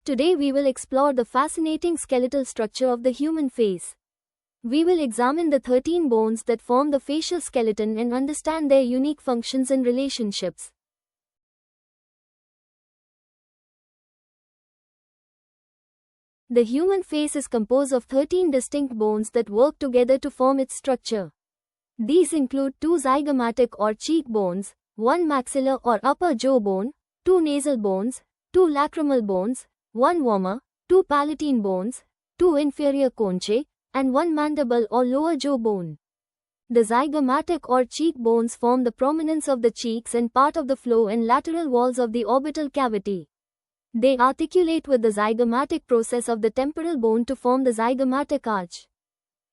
Today we will explore the fascinating skeletal structure of the human face. We will examine the 13 bones that form the facial skeleton and understand their unique functions and relationships. The human face is composed of 13 distinct bones that work together to form its structure. These include 2 zygomatic or cheek bones, 1 maxillar or upper jaw bone, 2 nasal bones, 2 lacrimal bones, 1 vomer, 2 palatine bones, 2 inferior conchae, and 1 mandible or lower jaw bone. The zygomatic or cheek bones form the prominence of the cheeks and part of the floor and lateral walls of the orbital cavity. They articulate with the zygomatic process of the temporal bone to form the zygomatic arch.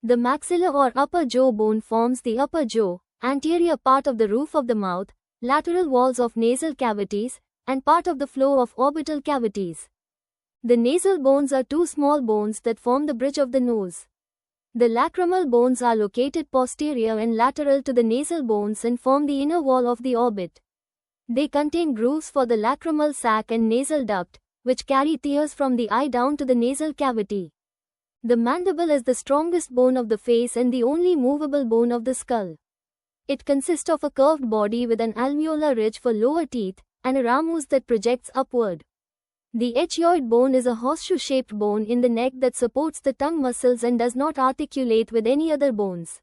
The maxilla or upper jaw bone forms the upper jaw, anterior part of the roof of the mouth, lateral walls of nasal cavities, and part of the floor of orbital cavities. The nasal bones are 2 small bones that form the bridge of the nose. The lacrimal bones are located posterior and lateral to the nasal bones and form the inner wall of the orbit. They contain grooves for the lacrimal sac and nasal duct, which carry tears from the eye down to the nasal cavity. The mandible is the strongest bone of the face and the only movable bone of the skull. It consists of a curved body with an alveolar ridge for lower teeth, and a ramus that projects upward. The echioid bone is a horseshoe-shaped bone in the neck that supports the tongue muscles and does not articulate with any other bones.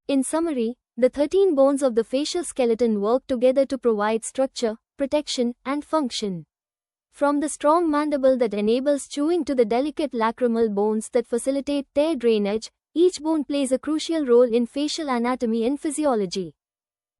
In summary, the 13 bones of the facial skeleton work together to provide structure, protection, and function. From the strong mandible that enables chewing to the delicate lacrimal bones that facilitate tear drainage, each bone plays a crucial role in facial anatomy and physiology.